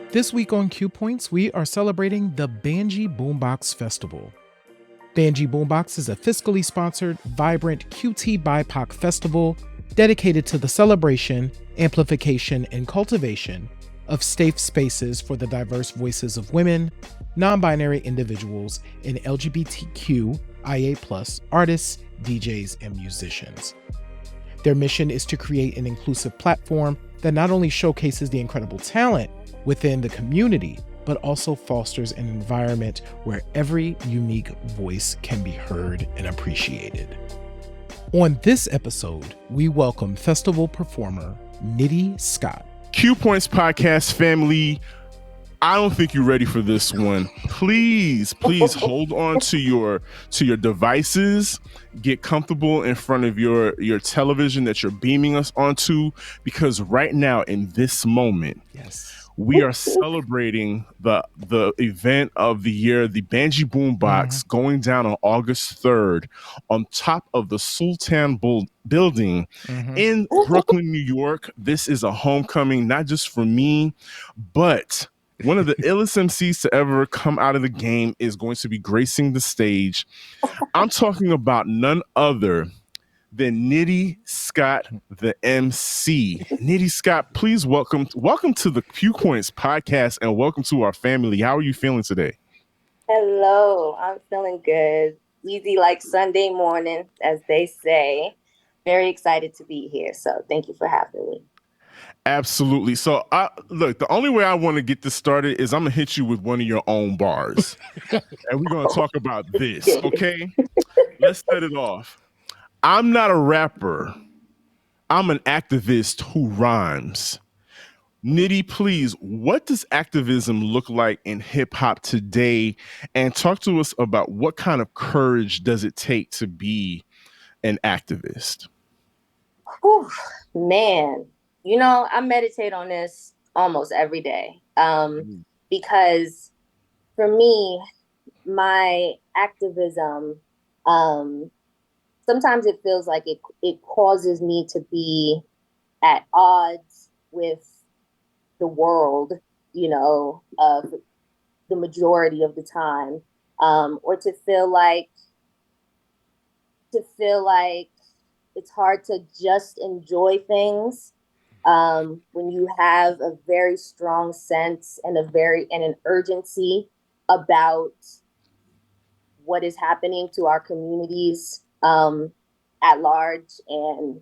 This week on Q Points, we are celebrating the Banjee Boombox Festival. Banjee Boombox is a fiscally sponsored, vibrant QT BIPOC festival dedicated to the celebration, amplification, and cultivation of safe spaces for the diverse voices of women, non-binary individuals, and LGBTQIA+ artists, DJs, and musicians. Their mission is to create an inclusive platform that not only showcases the incredible talent within the community, but also fosters an environment where every unique voice can be heard and appreciated. On this episode, we welcome festival performer Nitty Scott. Q Points podcast family, I don't think you're ready for this one. Please hold on to your devices. Get comfortable in front of your television that you're beaming us onto, because right now in this moment, yes, we are celebrating the event of the year, the Banjee Boombox, going down on August 3rd on top of the Sultan building in Brooklyn, New York. This is a homecoming, not just for me, but one of the illest MCs to ever come out of the game is going to be gracing the stage. I'm talking about none other than Nitty Scott, the MC. Nitty Scott, please welcome to the Q Points podcast and welcome to our family. How are you feeling today? Hello, I'm feeling good. Easy like Sunday morning, as they say. Very excited to be here. So thank you for having me. Absolutely. So look, the only way I want to get this started is I'm going to hit you with one of your own bars. And we're going to talk about this, okay? Let's set it off. I'm not a rapper. I'm an activist who rhymes. Nitty, please, what does activism look like in hip hop today? And talk to us about what kind of courage does it take to be an activist? Whew, man, I meditate on this almost every day because for me, my activism, sometimes it feels like it causes me to be at odds with the world, the majority of the time, or to feel like it's hard to just enjoy things when you have a very strong sense and an urgency about what is happening to our communities at large. And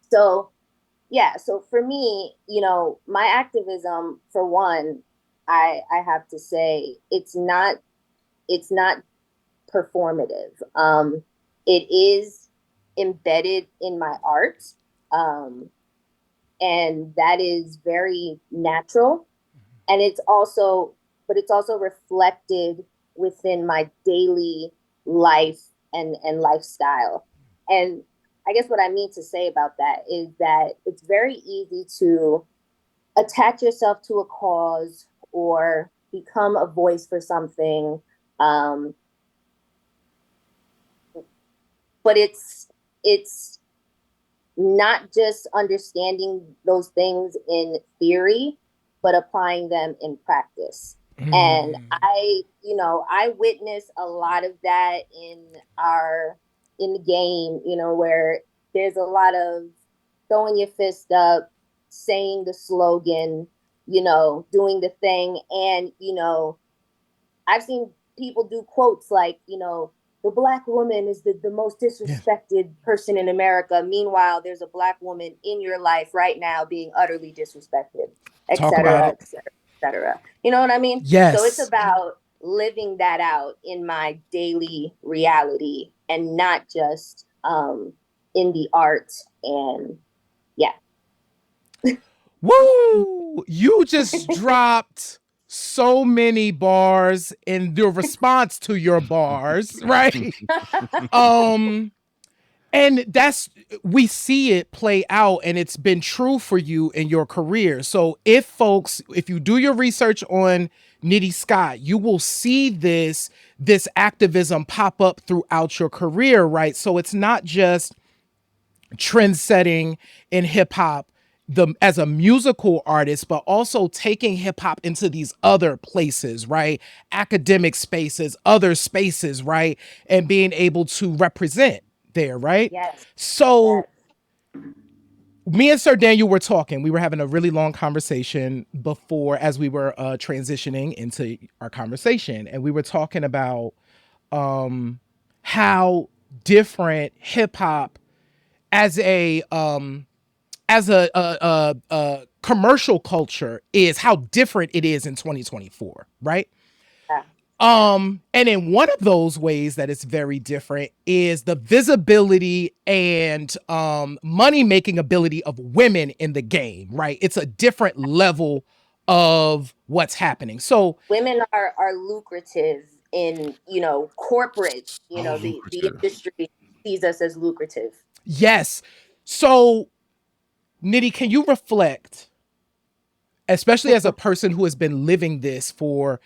so for me, my activism, for one, I have to say it's not performative. It is embedded in my art. And that is very natural. And it's also reflected within my daily life and lifestyle. And I guess what I mean to say about that is that it's very easy to attach yourself to a cause or become a voice for something. But it's not just understanding those things in theory, but applying them in practice. And I witness a lot of that in the game, where there's a lot of throwing your fist up, saying the slogan, doing the thing. And, I've seen people do quotes like, the Black woman is the most disrespected person in America. Meanwhile, there's a Black woman in your life right now being utterly disrespected, et cetera, et cetera. You know what I mean? Yes. So it's about living that out in my daily reality and not just in the art. And yeah. Woo! You just dropped so many bars in the response to your bars, right? And we see it play out, and it's been true for you in your career. So if you do your research on Nitty Scott, you will see this activism pop up throughout your career, right? So it's not just trend setting in hip hop. as a musical artist, but also taking hip hop into these other places, right? Academic spaces, other spaces, right? And being able to represent there, right? Yes. So Yes. me and Sir Daniel were talking. We were having a really long conversation before, as we were transitioning into our conversation, and we were talking about how different hip hop as a commercial culture is, how different it is in 2024, right? Yeah. And in one of those ways that it's very different is the visibility and money making ability of women in the game, right? It's a different level of what's happening. So Women are lucrative in, corporate, the industry sees us as lucrative. yes. So Nitty, can you reflect, especially as a person who has been living this for,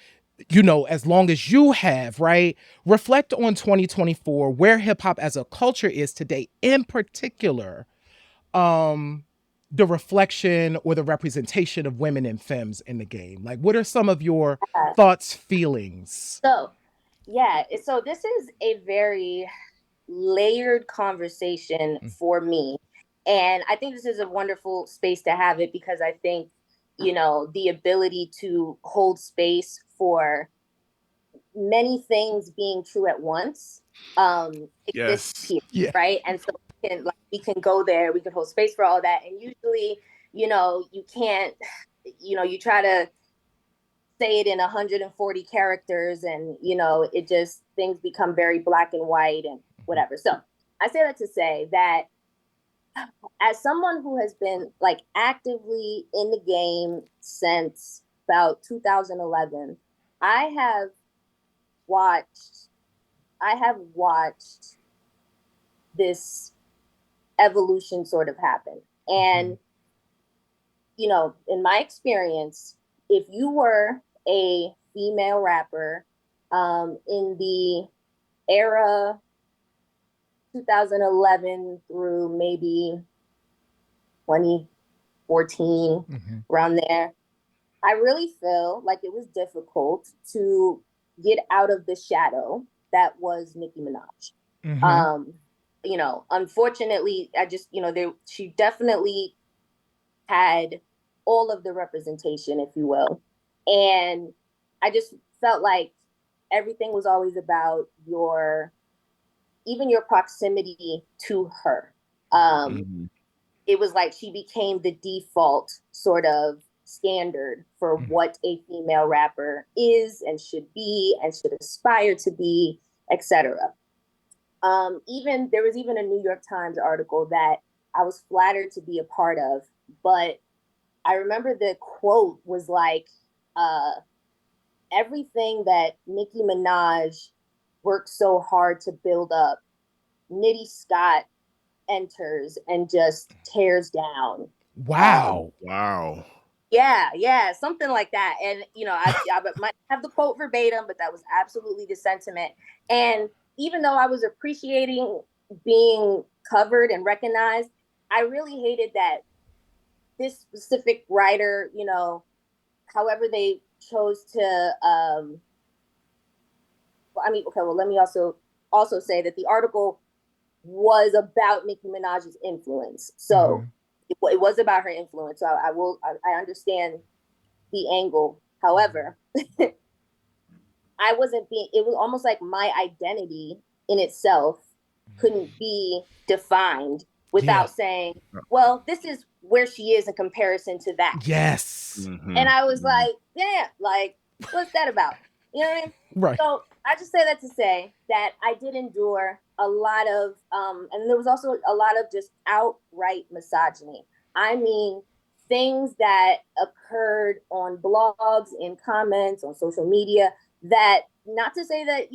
as long as you have, right? Reflect on 2024, where hip hop as a culture is today, in particular, the reflection or the representation of women and femmes in the game. Like, what are some of your thoughts, feelings? So, yeah, so this is a very layered conversation for me. And I think this is a wonderful space to have it, because I think, the ability to hold space for many things being true at once exists here, right? And so we can go there, we can hold space for all that. And usually, you can't, you try to say it in 140 characters, and it just, things become very black and white and whatever. So I say that to say that, as someone who has been like actively in the game since about 2011, I have watched this evolution sort of happen. And in my experience, if you were a female rapper in the era 2011 through maybe 2014, around there, I really feel like it was difficult to get out of the shadow that was Nicki Minaj. Unfortunately, she definitely had all of the representation, if you will. And I just felt like everything was always about even your proximity to her. It was like she became the default sort of standard for what a female rapper is and should be and should aspire to be, etc. There was even a New York Times article that I was flattered to be a part of, but I remember the quote was like, everything that Nicki Minaj worked so hard to build up, Nitty Scott enters and just tears down. Wow. Wow. Yeah, something like that. And, I might have the quote verbatim, but that was absolutely the sentiment. And even though I was appreciating being covered and recognized, I really hated that this specific writer, however they chose to, let me also say that the article was about Nicki Minaj's influence. So it was about her influence. So I understand the angle. However, it was almost like my identity in itself couldn't be defined without saying, well, this is where she is in comparison to that. Yes. And I was like, yeah, like, what's that about? You know what I mean? Right. So I just say that to say that I did endure a lot of, and there was also a lot of just outright misogyny. I mean, things that occurred on blogs, in comments, on social media, that, not to say that,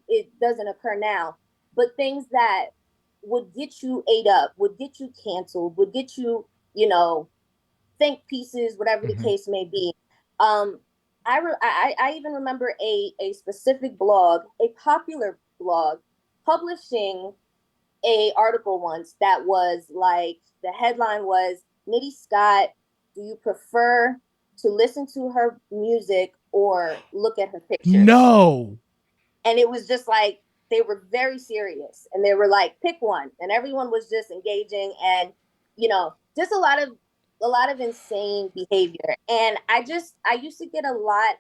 it doesn't occur now, but things that would get you ate up, would get you canceled, would get you, think pieces, whatever the case may be. I even remember a specific blog, a popular blog, publishing a article once that was like, the headline was, Nitty Scott, do you prefer to listen to her music or look at her pictures? No. And it was just like, they were very serious and they were like, pick one. And everyone was just engaging and, you know, just a lot of insane behavior. And I used to get a lot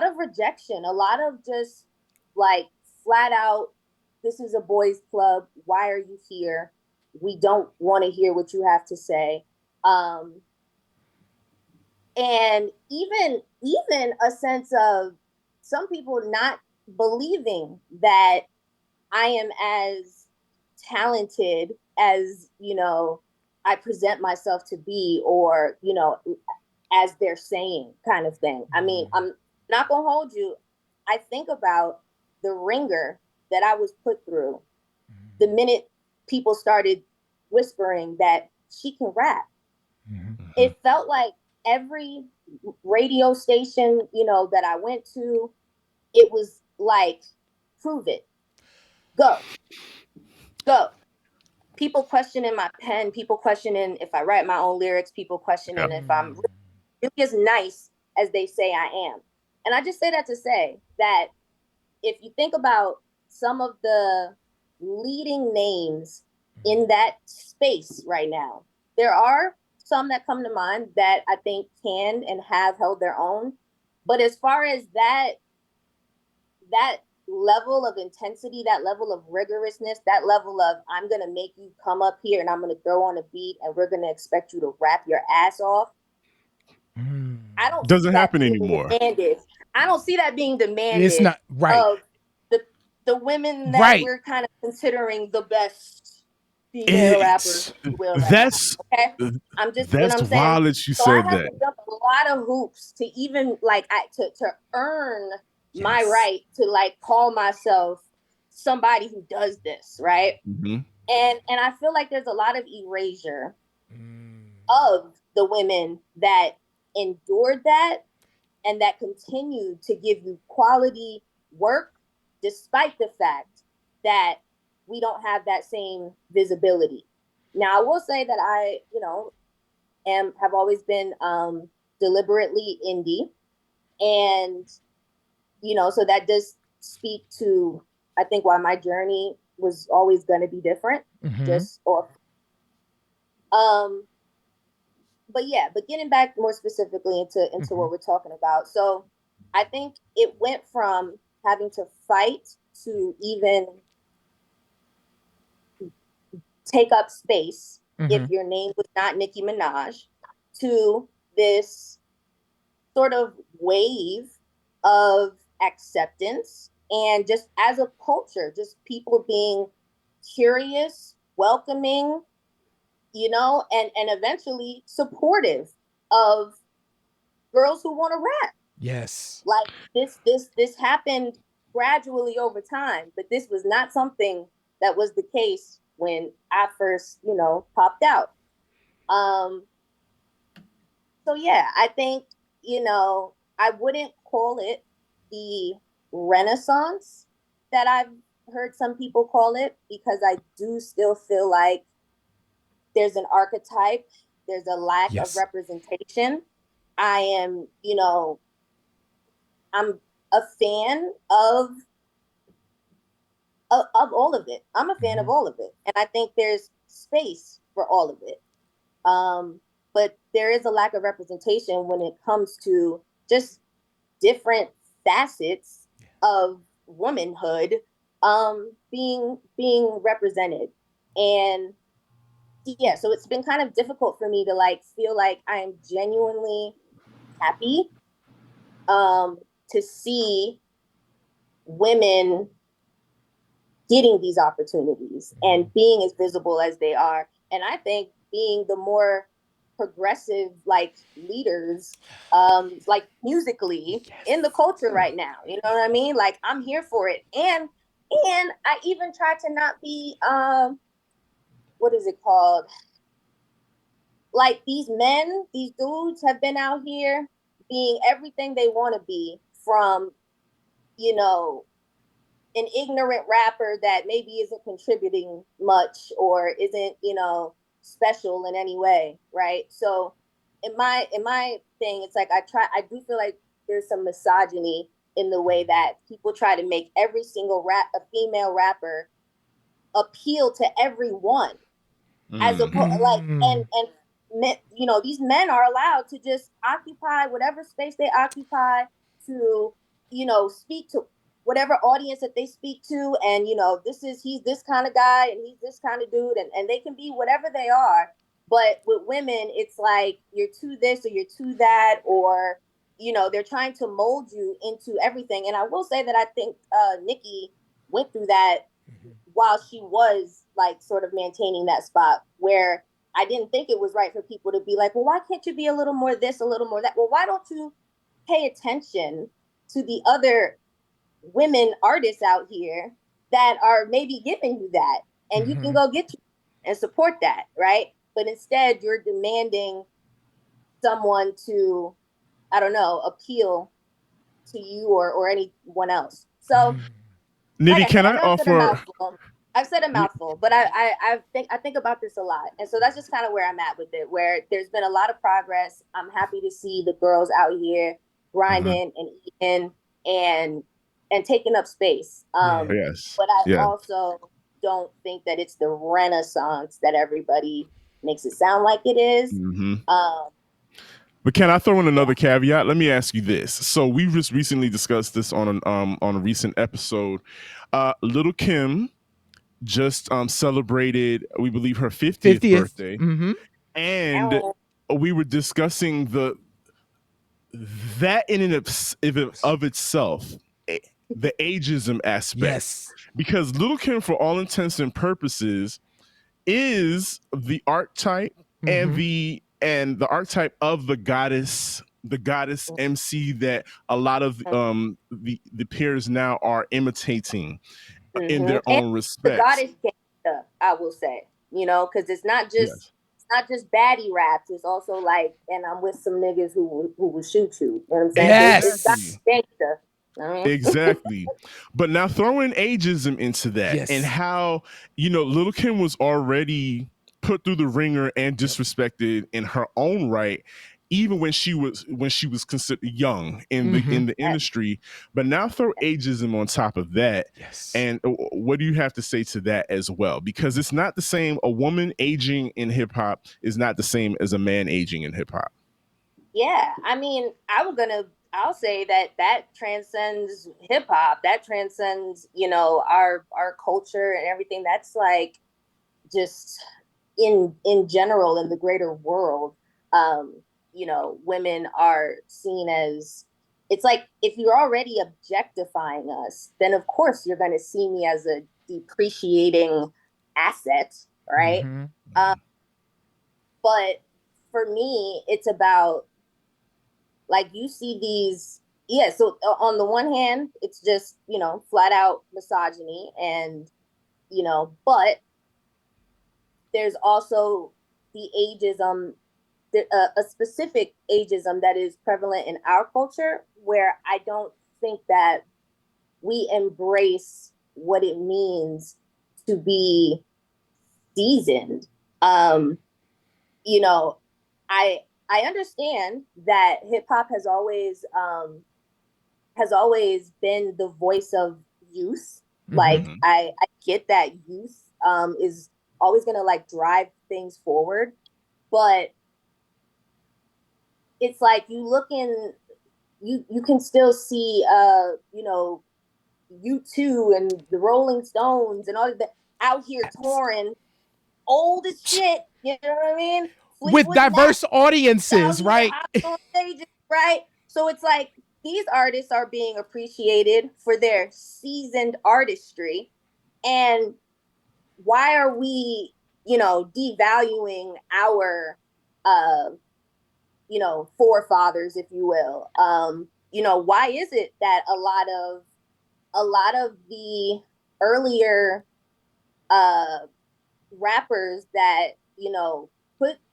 of rejection, a lot of just like flat out, this is a boys club. Why are you here? We don't want to hear what you have to say. And even a sense of some people not believing that I am as talented as, you know, I present myself to be, or, you know, as they're saying, kind of thing. I mean, I'm not gonna hold you. I think about the ringer that I was put through the minute people started whispering that she can rap. It felt like every radio station, you know, that I went to, it was like, prove it. Go. People questioning my pen, people questioning if I write my own lyrics, people questioning if I'm really as nice as they say I am. And I just say that to say that if you think about some of the leading names in that space right now, there are some that come to mind that I think can and have held their own. But as far as that level of intensity, that level of rigorousness, that level of, I'm going to make you come up here and I'm going to throw on a beat and we're going to expect you to rap your ass off. I don't doesn't see happen that anymore. demanded. I don't see that being demanded. It's not right. Of the women that we're kind of considering the best female rappers. That's okay. I'm just, you know what I'm wild saying? that you So said I have that. to jump a lot of hoops to even like to earn my right to like call myself somebody who does this, right? And I feel like there's a lot of erasure of the women that endured that and that continue to give you quality work despite the fact that we don't have that same visibility. Now, I will say that I, you know, have always been deliberately indie, and you know, so that does speak to, I think, why my journey was always going to be different. Just off. But yeah, but getting back more specifically into what we're talking about. So I think it went from having to fight to even take up space if your name was not Nicki Minaj, to this sort of wave of acceptance and just as a culture, just people being curious, welcoming, you know, and eventually supportive of girls who want to rap. Yes. Like this happened gradually over time, but this was not something that was the case when I first, you know, popped out. So yeah, I think, you know, I wouldn't call it the renaissance that I've heard some people call it, because I do still feel like there's an archetype, there's a lack of representation. I am, you know, I'm a fan of all of it. I'm a fan of all of it. And I think there's space for all of it. But there is a lack of representation when it comes to just different facets of womanhood being represented. And yeah, so it's been kind of difficult for me to like feel like I am genuinely happy to see women getting these opportunities and being as visible as they are. And I think being the more progressive like leaders like musically in the culture right now, you know what I mean? Like I'm here for it. And I even try to not be what is it called, like these men, these dudes have been out here being everything they want to be, from, you know, an ignorant rapper that maybe isn't contributing much or isn't, you know, special in any way, right? So in my thing, it's like I do feel like there's some misogyny in the way that people try to make every single a female rapper appeal to everyone, as opposed like and men, you know, these men are allowed to just occupy whatever space they occupy to, you know, speak to whatever audience that they speak to, and you know, he's this kind of guy and he's this kind of dude, and they can be whatever they are. But with women, it's like you're too this or you're too that, or you know, they're trying to mold you into everything. And I will say that I think Nicki went through that while she was like sort of maintaining that spot, where I didn't think it was right for people to be like, well, why can't you be a little more this, a little more that? Well, why don't you pay attention to the other women artists out here that are maybe giving you that, and you can go get you and support that, right? But instead you're demanding someone to, I don't know, appeal to you or anyone else. So Nitty, like I said, can I I know offer? I've said a mouthful, but I think about this a lot. And so that's just kind of where I'm at with it, where there's been a lot of progress. I'm happy to see the girls out here grinding and eating and taking up space. Yes. But I also don't think that it's the renaissance that everybody makes it sound like it is. But can I throw in another caveat? Let me ask you this. So we just recently discussed this on a recent episode. Little Kim just celebrated, we believe, her 50th birthday. And we were discussing that in and of itself, the ageism aspect. Because Little Kim, for all intents and purposes, is the archetype and the archetype of the goddess MC that a lot of the peers now are imitating in their own respect. The goddess gangsta, I will say, you know, because it's not just it's not just baddie raps. It's also like, and I'm with some niggas who will shoot you. You know what I'm saying? Yes. It's gangsta. Exactly. But now throwing ageism into that, and how, you know, Little Kim was already put through the ringer and disrespected in her own right, even when she was considered young in the industry. But now throw ageism on top of that. And what do you have to say to that as well? Because it's not the same. A woman aging in hip hop is not the same as a man aging in hip hop. Yeah, I mean, I'll say that transcends hip hop. That transcends, you know, our culture and everything. That's like just in general in the greater world. You know, women are seen as, it's like, if you're already objectifying us, then of course you're going to see me as a depreciating asset, right? But for me, it's about, like, you see these, so on the one hand, it's just, you know, flat out misogyny, and, you know, but there's also the ageism, a specific ageism that is prevalent in our culture, where I don't think that we embrace what it means to be seasoned. You know, I understand that hip hop has always been the voice of youth. Like, I get that youth is always gonna like drive things forward, but it's like you can still see you know, U2 and the Rolling Stones and all of that out here touring, old as shit, you know what I mean? With diverse audiences, right? On stages, right? So it's like these artists are being appreciated for their seasoned artistry, and why are we, you know, devaluing our you know, forefathers, if you will? You know, why is it that a lot of the earlier rappers that, you know,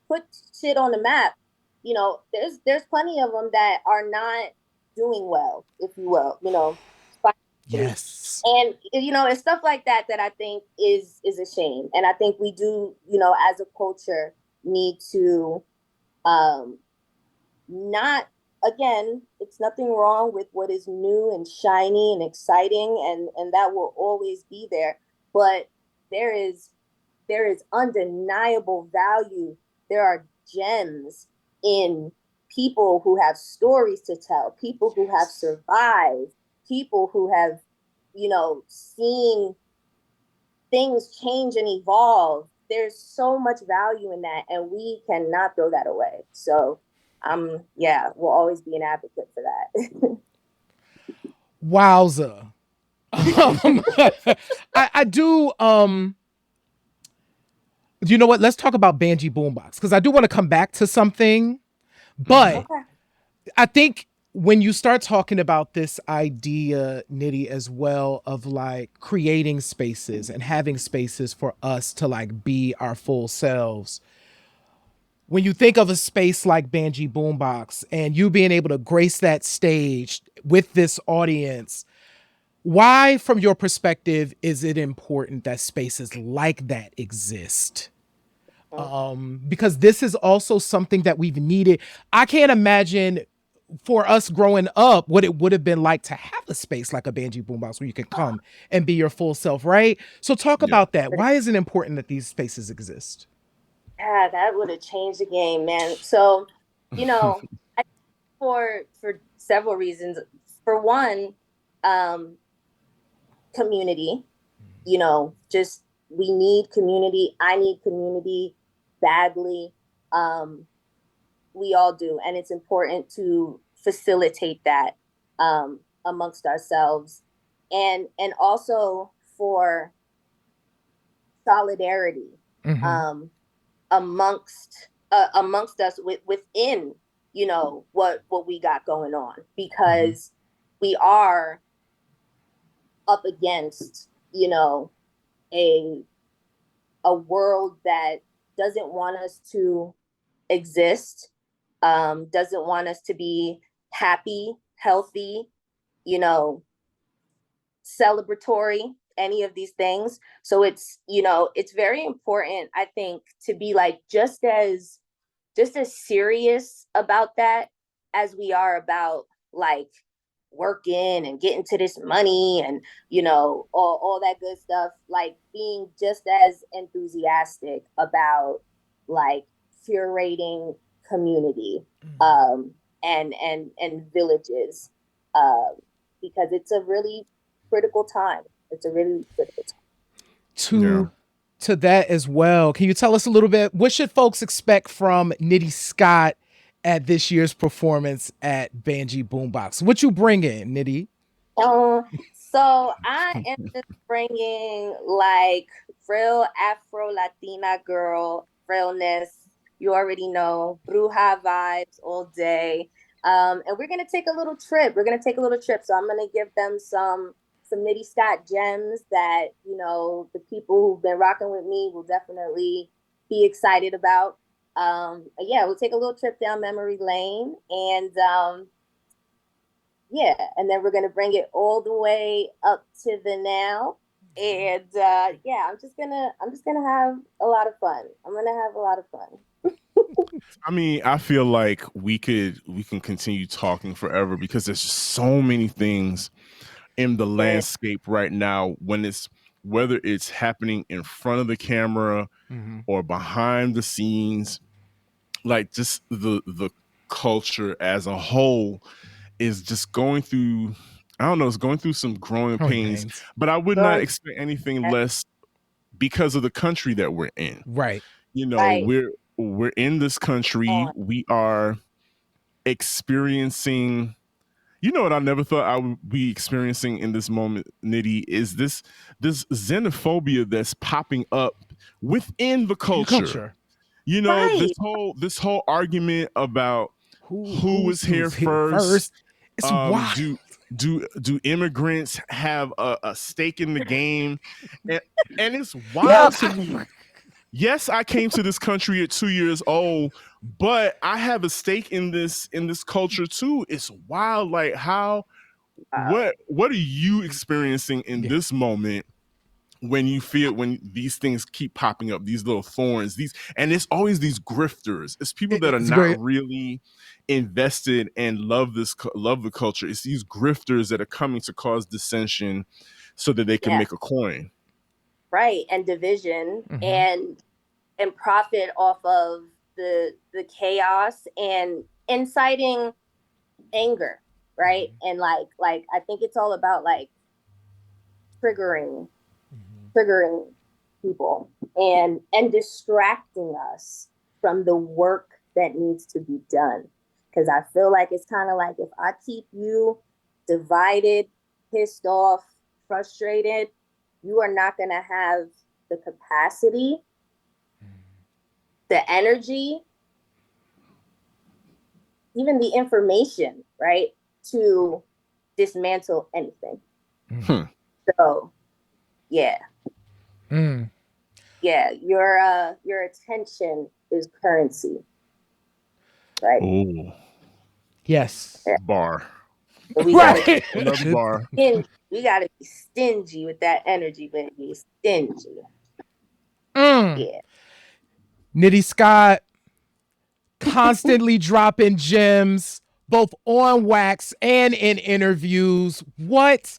put shit on the map, you know, there's plenty of them that are not doing well, if you will, you know, Yes. And it's stuff like that I think is a shame. And I think we do, as a culture, need to not, again, it's nothing wrong with what is new and shiny and exciting, and that will always be there. But there is undeniable value. There are gems in people who have stories to tell, people who have survived, people who have, seen things change and evolve. There's so much value in that, and we cannot throw that away. So, we'll always be an advocate for that. Wowza. I do, you know what? Let's talk about Banjee Boombox, because I do want to come back to something, but okay. I think when you start talking about this idea, Nitty, as well, of like creating spaces and having spaces for us to like be our full selves, when you think of a space like Banjee Boombox and you being able to grace that stage with this audience, why, from your perspective, is it important that spaces like that exist? Because this is also something that we've needed. I can't imagine for us growing up what it would have been like to have a space like a Banjee Boombox where you can come and be your full self, right? So talk about that. Why is it important that these spaces exist? Yeah, that would have changed the game, man. So, for several reasons. For one, community. Just we need community. I need community badly. We all do, and it's important to facilitate that amongst ourselves, and also for solidarity amongst us within what we got going on, because we are up against a world that doesn't want us to exist, doesn't want us to be happy, healthy, celebratory, any of these things. So it's very important, I think, to be like just as serious about that as we are about like working and getting to this money and all that good stuff. Like being just as enthusiastic about like curating community and villages, because it's a really critical time. It's a really critical time. To that as well, can you tell us a little bit, what should folks expect from Nitty Scott at this year's performance at Banjee Boombox? What you bring in, Nitty? So I am just bringing like real Afro-Latina girl realness. You already know, bruja vibes all day. And we're going to take a little trip. So I'm going to give them some Nitty Scott gems that, the people who've been rocking with me will definitely be excited about. We'll take a little trip down memory lane, and and then we're going to bring it all the way up to the now. And I'm just gonna have a lot of fun. I mean, I feel like we can continue talking forever, because there's just so many things in the landscape right now, whether it's happening in front of the camera or behind the scenes. Like just the culture as a whole is just going through, it's going through some growing pains. But I would not expect anything less because of the country that we're in. Right. We're in this country. We are experiencing, what I never thought I would be experiencing in this moment, Nitty, is this xenophobia that's popping up within the culture. This whole argument about who was here first. It's wild. Do immigrants have a stake in the game? And it's wild to me. Yes, I came to this country at 2 years old, but I have a stake in this culture too. It's wild, like how what are you experiencing in this moment when you feel, when these things keep popping up, these little thorns, and it's always these grifters. It's people that are not really invested and love the culture. It's these grifters that are coming to cause dissension so that they can make a coin. Right. And division and profit off of the chaos and inciting anger. Right. And like I think it's all about like triggering people and distracting us from the work that needs to be done. Because I feel like it's kind of like, if I keep you divided, pissed off, frustrated, you are not going to have the capacity, the energy, even the information, right, to dismantle anything. So, yeah. Yeah, your attention is currency. Right? Oh. Yes. Bar. So we another bar. We gotta be stingy with that energy, baby. Stingy. Yeah. Nitty Scott constantly dropping gems, both on wax and in interviews. What?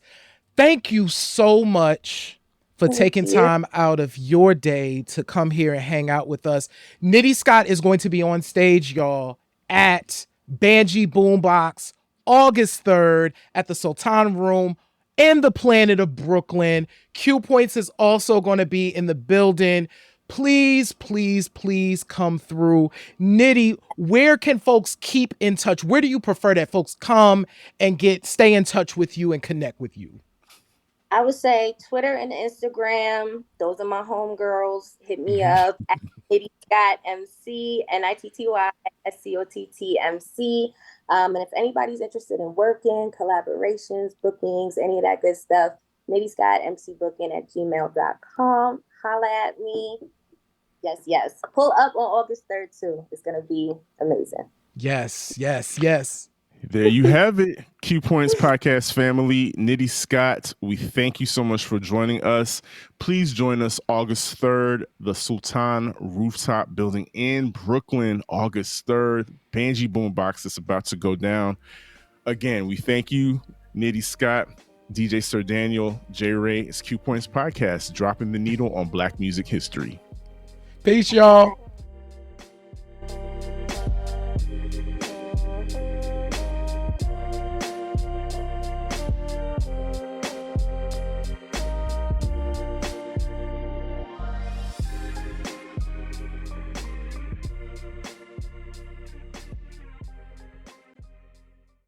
Thank you so much for taking time out of your day to come here and hang out with us. Nitty Scott is going to be on stage, y'all, at Banjee Boombox, August 3rd at the Sultan Room in the planet of Brooklyn. Q Points is also going to be in the building. Please, please, please come through. Nitty, where can folks keep in touch? Where do you prefer that folks come and stay in touch with you and connect with you? I would say Twitter and Instagram. Those are my homegirls. Hit me up at Nitty Scott MC, NITTYSCOTTMC. And if anybody's interested in working, collaborations, bookings, any of that good stuff, Nitty Scott MC booking at gmail.com. Holla at me. Yes. Pull up on August 3rd too. It's gonna be amazing. Yes. There you have it. Q Points podcast family, Nitty Scott, we thank you so much for joining us. Please join us August 3rd, the Sultan Rooftop Building in Brooklyn, August 3rd. Banjee Boombox is about to go down. Again, we thank you, Nitty Scott, DJ Sir Daniel, J Ray. It's Q Points podcast, dropping the needle on Black music history. Peace, y'all.